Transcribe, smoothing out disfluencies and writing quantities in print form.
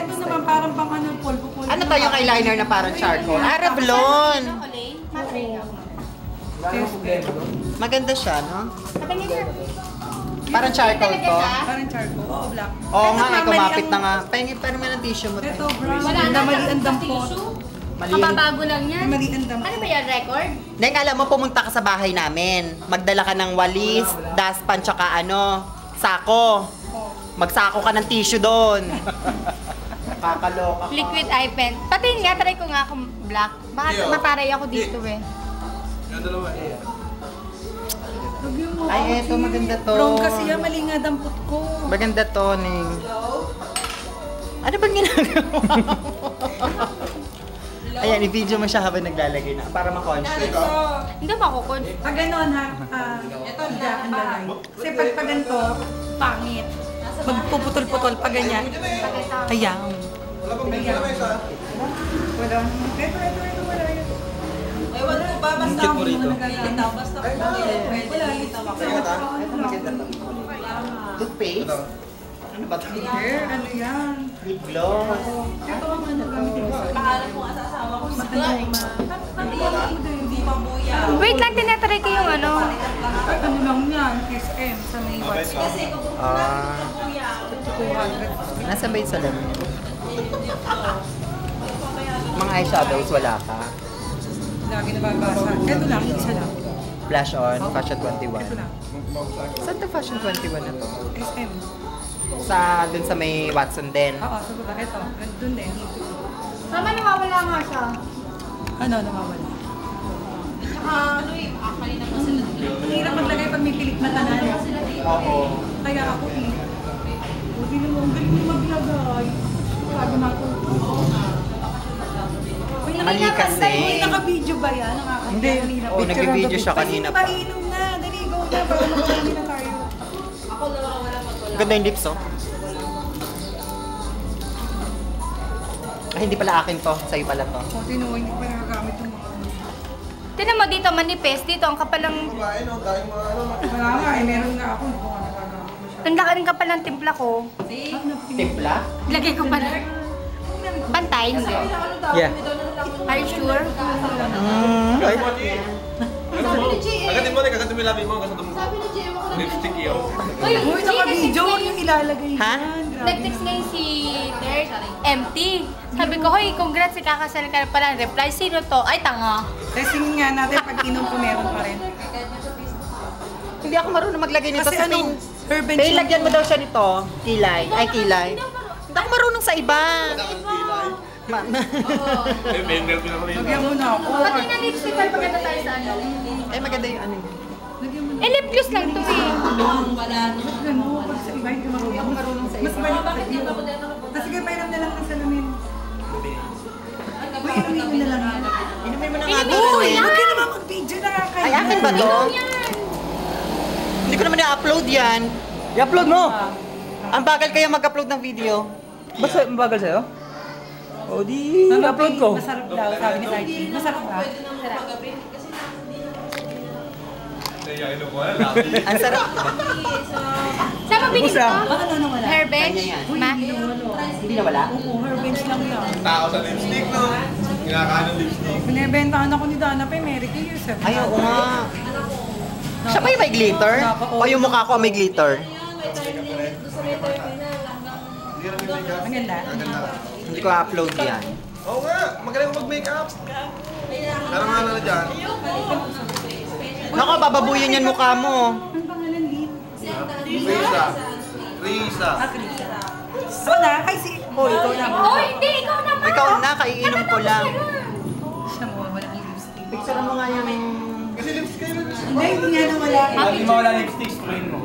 Ito naman parang pang ano, polvo. Ano to yung eyeliner na parang charcoal? Ah, Revlon! Maganda siya, no? Parang charcoal to? Parang charcoal. Oo, black. Oo nga, ay kumapit na nga. Pahingi pa naman ang tissue mo. Ito, brown. Wala na mali ang dampot. Kababago lang yan. Mali ang dampot. Ano ba yan, record? Neng, alam mo, pumunta ka sa bahay namin. Magdala ka ng walis, dustpan, tsaka ano, sako. Magsako ka ng tissue doon. Kakaloka ka. Liquid eye pen. Pati nga, try ko nga kung black. Baka mataray ako dito eh. Ay, eto, maganda to. Brown kasi yan, mali nga dampot ko. Maganda to, Neng. Ano bang ginagawa mo? Ayan, i-video mo siya habang naglalagay na. Para ma-conscious. Hindi makukod. Pag gano'n ha, ito ang lalay. Kasi pag ganito, pangit. Magpuputol-putol pag ganyan. Ayan. Wala bang bigyan naman isa? Wala. Ito, wala yan. Ewan ko ba, basta ako mga nagaganda. Basta ako pwede dito ako. Ito maganda to. Toothpaste? Ano ba ito? Hair, ano yan? Lip gloss. Ito ang ano gamit. Paalam ko nga sa asawa ko, hindi pa buya. Wait lang, tinatry ko yung ano. Ano lang yan, SM sa may WhatsApp. Kasi kung Ah, buya, 200. nasa ba yung salamin? Mga eyeshadows, wala ka. Lagi nababasa. Ito lang, isa lang. Flash on, Fashion 21. Ito lang. Saan to Fashion 21 na to? SM. Dun sa may Watson din. Oo, sa baba. Ito. Doon din. Mama, nawawala nga siya. Ano, nawawala. ano eh, kanina pa sila. Ang hirap maglagay pag may pilik na tanan. Oo. Kaya ako eh. Buti naman, ang galing mo maglagay. Bago matuto. Mali kasi. Uy, naka-video ba yan? Hindi. Oo, nag-video siya kanina pa. Painom na. Dali, go na. Para mag-uwi na tayo. Ako nawawala mag-wala. Ganda yung lips, oh. Ay, hindi pala akin to. Sa'yo pala to. O, tinuwa, hindi pa nakagamit yung mga ano. Tinan mo dito, manipis. Dito, ang kapalang... Babae, no? Dahil mga ano, Wala nga eh, meron nga ako. Hindi ko nga nagagamit mo siya. Ang laki rin kapalang timpla ko. Timpla? Lagay ko pala. Pantay, hindi. Yeah. Are you sure? Right? Agatin mo, kagatin mo yung labi mo. Sabi ni Jay, ako lipstick yun. Uy, Uy, naka-video. Huwag yung ilalagay Ha? yan. Grabe. nag-text ngayon si Dirk, empty. Sabi ko, hoy, congrats, ikakasal ka na pala. Reply, sino to? Ay, tanga. Testing nga natin pag inom ko meron pa rin. Hindi ako marunong maglagay nito Kasi sa ano, pin. urban Kaya lagyan mo daw siya nito. Kilay. Ay, kilay. Hindi ako marunong sa iba. Eh, bender ko na ko rin. Lagyan mo na ako. Pati na lipstick, ay maganda tayo sa ano. Eh, maganda yung ano. Lagyan mo na. Eh, lip gloss lang to eh. Wala no. Lagyan mo. Pag sa iba, hindi ako marunong sa iba. Mas balik Bakit hindi ako din ako? Kasi kaya pairam na lang ng salamin. Uy, inumin mo na lang yan. Inumin mo na nga Inumin to. mo Uy, yan. huwag ka naman mag-video na kakain. Ay, akin ba to? Hindi ko naman na-upload yan. I-upload mo! Ang bagal kaya mag-upload ng video. Basta mabagal sa'yo? O di, upload ko. Masarap daw, sabi ni Archie. Masarap ba? Pwede naman pagabi. Kasi hindi na Ano ko, labi. Ang sarap. Saan mo binili to? Baka na nawala. Hairbench? Kanya yan. Ma? Hindi na wala? Oo, herbench lang yan. Tao sa lipstick, no? Kinakain ng lipstick. Binibentahan ako ni Dana pa, Mary Kay Yusef. Ay, oo nga. Siya ba yung may glitter? O yung mukha ko ang may glitter? Maganda. Hindi ko upload yan. Oo nga, magaling mo mag-makeup. Pero nga na dyan. Naku, bababuyan yan mukha mo. Ang pangalan, Lip? Risa. Risa. Ako na? Ay, si... Oh, ikaw na. Oh, hindi, ikaw na ba? Ikaw na, kaiinom ko lang. Siya mo, wala ang lipstick. Picture mo nga yan. Kasi lipstick kayo na. Hindi, hindi nga nawala. Hindi mawala lipstick, sprayin mo.